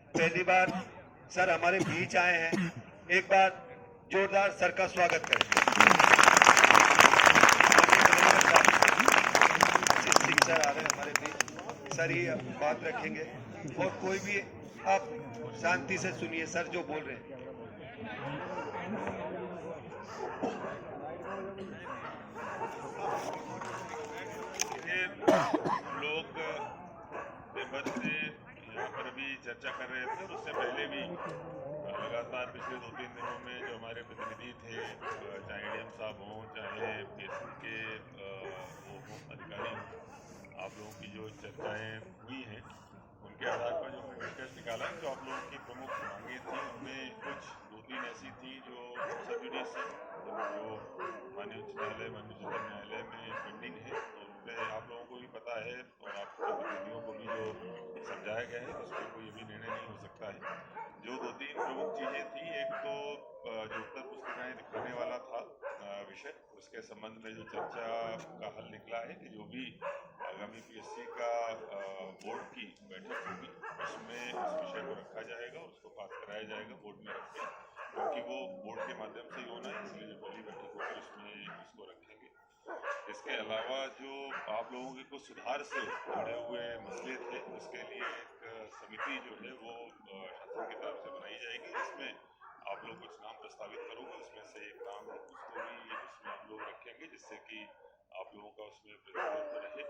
पहली बार सर हमारे बीच आए हैं, एक बार जोरदार सर का स्वागत करें। सिंह सर आ रहे हैं हमारे बीच, सर ही बात रखेंगे और कोई भी आप शांति से सुनिए सर जो बोल रहे हैं। लोग देवभर से यहाँ पर भी चर्चा कर रहे थे और उससे पहले भी लगातार पिछले 2-3 दिनों में जो हमारे प्रतिनिधि थे, चाहे एडीएम साहब हों, चाहे पीएससी के वो अधिकारी हों, आप लोगों की जो चर्चाएं हुई हैं उनके आधार पर जो हमने निष्कर्ष निकाला है, जो आप लोगों की प्रमुख मांगें थी उनमें कुछ 2-3 ऐसी थी जो सब जुडिस है, जो माननीय उच्च न्यायालय, माननीय उच्चतम न्यायालय में पेंडिंग है, तो उन पर आप लोगों को भी पता है और आपके प्रतिनिधियों को भी जो समझाया गया है उस पर कोई भी निर्णय नहीं हो सकता है। जो 2-3 प्रमुख चीज़ें थी, एक तो जो उत्तर पुस्तिकाएं दिखाने वाला था विषय, उसके संबंध में जो चर्चा का हल निकला है कि जो भी आगामी पीएससी का बोर्ड की बैठक होगी उसमें उस विषय को रखा जाएगा और उसको पास कराया जाएगा बोर्ड में रख के, क्योंकि वो बोर्ड के माध्यम से ही होना है, इसलिए जो पहली बैठक होगी उसमें उसको रखेंगे। इसके अलावा जो आप लोगों के कुछ सुधार से जुड़े हुए मसले थे, उसके लिए एक समिति जो है वो शासन की तरफ से बनाई जाएगी, जिसमें आप लोग कुछ नाम प्रस्तावित करोगे, उसमें से एक नाम उसको भी उसमें आप लोग रखेंगे जिससे कि आप लोगों का उसमें प्रतिनिधित्व रहे।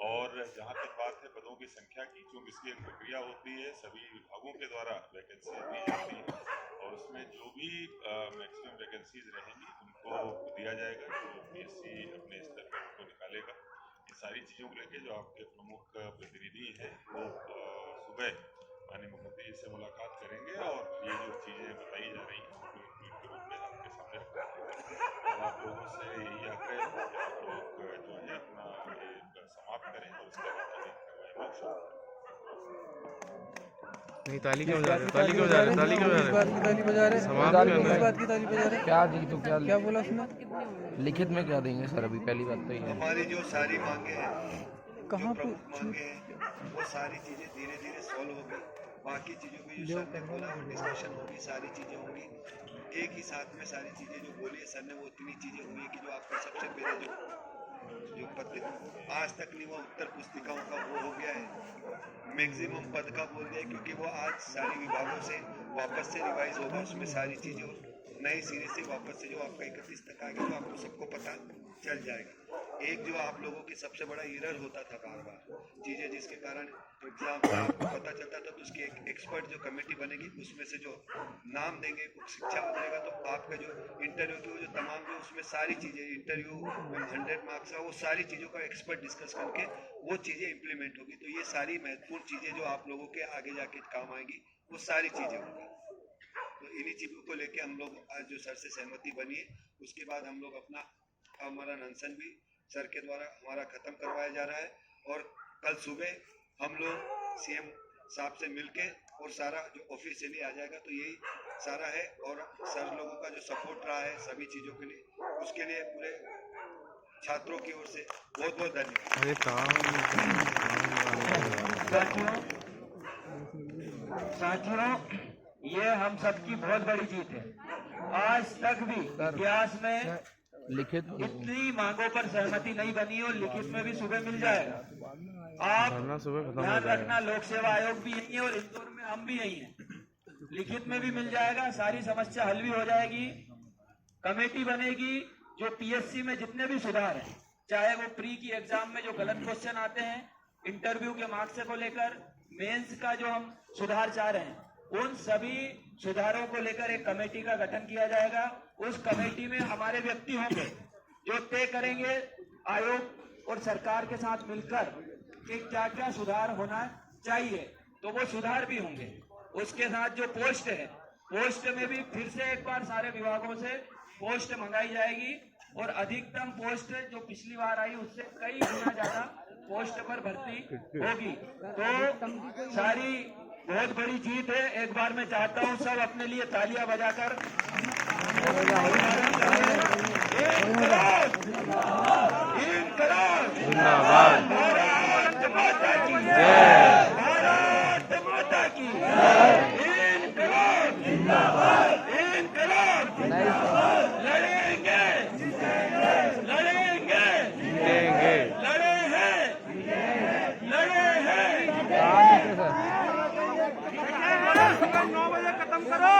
और जहाँ तक बात है पदों की संख्या की, चूँकि इसकी एक प्रक्रिया होती है, सभी विभागों के द्वारा वैकेंसी दी जाती है और उसमें जो भी मैक्सिमम वैकेंसीज रहेंगी उनको दिया जाएगा, जो पीएससी अपने स्तर पर उनको निकालेगा। ये सारी चीज़ों को लेकर जो आपके प्रमुख प्रतिनिधि हैं वो सुबह माननीय मुख्यमंत्री जी से मुलाकात करेंगे और ये जो चीज़ें बताई जा रही हैं उनको इंक्लूड के रूप में आपके सामने रखा जाएगा। और आप लोगों से यही आग्रह है कि आप लोग जो है अपना ये समाप्त करें और उसके बाद आगे कार्रवाई शुरू करें। नहीं, ताली क्यों बजा रहे? ताली क्यों बजा रहे? ताली क्यों बजा रहे? ताली बजा रहे? समाप्त करना किस है। बात की ताली बजा रहे? क्या दी तो क्या बोला उसने? लिखित में क्या देंगे सर? अभी पहली बात तो ये है। हमारी जो सारी मांगे हैं, कहाँ जो प्रमुख मांगे हैं, वो सारी चीजें धीरे धीरे सॉल्व होगी। बाकी चीजों की जो सर ने बोला वो डिस्कशन होगी, सारी चीजें होंगी एक ही साथ में। सारी चीजें जो बोली है सर ने वो इतनी चीजें हुई है कि जो आपका सबसे पहले जो पद आज तक नहीं हुआ उत्तर पुस्तिकाओं का वो हो गया है, मैक्सिमम पद का बोल दिया, क्योंकि वो आज सारी विभागों से वापस से रिवाइज होगा, उसमें सारी चीजें नए सिरे से वापस से जो आपका 31 तक आ गया तो आपको सबको पता चल जाएगा। एक जो आप लोगों की सबसे बड़ा एरर होता था बार बार चीजें, जिसके कारण एग्जाम में आपको पता चलता था, तो उसकी एक एक्सपर्ट जो कमेटी बनेगी उसमें से जो नाम देंगे शिक्षा बनेगा, तो आपका जो इंटरव्यू की वो जो तमाम जो उसमें सारी चीजें इंटरव्यू 100 मार्क्स का वो सारी चीजों का एक्सपर्ट डिस्कस करके वो चीजें इंप्लीमेंट होगी। तो ये सारी महत्वपूर्ण चीजें जो आप लोगों के आगे जाके काम आएंगी वो सारी चीजें होंगी। तो इन्हीं चीजों को लेके हम लोग आज जो सर से सहमति बनी है, उसके बाद हम लोग अपना हमारा अनशन भी सर के द्वारा हमारा खत्म करवाया जा रहा है और कल सुबह हम लोग सीएम साहब से मिलके और सारा जो ऑफिशियली आ जाएगा। तो यही सारा है और सर लोगों का जो सपोर्ट रहा है सभी चीजों के लिए, उसके लिए पूरे छात्रों की ओर से बहुत बहुत धन्यवाद। अरे साथियों, ये हम सबकी बहुत बड़ी जीत है। आज तक भी इतिहास में लिखित इतनी मांगों पर सहमति नहीं बनी और लिखित में भी सुबह मिल जाएगा। आप ध्यान रखना, लोक सेवा आयोग भी यही है और इंदौर में हम भी यही हैं। लिखित में भी मिल जाएगा, सारी समस्या हल भी हो जाएगी। कमेटी बनेगी, जो पीएससी में जितने भी सुधार हैं, चाहे वो प्री की एग्जाम में जो गलत क्वेश्चन आते हैं, इंटरव्यू के मार्क्स को लेकर, मेंस का जो हम सुधार चाह रहे हैं, उन सभी सुधारों को लेकर एक कमेटी का गठन किया जाएगा। उस कमेटी में हमारे व्यक्ति होंगे जो तय करेंगे आयोग और सरकार के साथ मिलकर कि क्या क्या सुधार होना चाहिए, तो वो सुधार भी होंगे। उसके साथ जो पोस्ट है, पोस्ट में भी फिर से एक बार सारे विभागों से पोस्ट मंगाई जाएगी और अधिकतम पोस्ट जो पिछली बार आई उससे कई गुना ज्यादा पोस्ट पर भर्ती होगी। तो सारी बहुत बड़ी जीत है। एक बार मैं चाहता हूं सब अपने लिए तालियां बजाकर जिंदाबाद, भारत माता की जय, भारत माता की जय। इनकलाब लड़ेंगे लड़ेंगे जीतेंगे। लड़े हैं लड़े हैं। 9 बजे खत्म करो।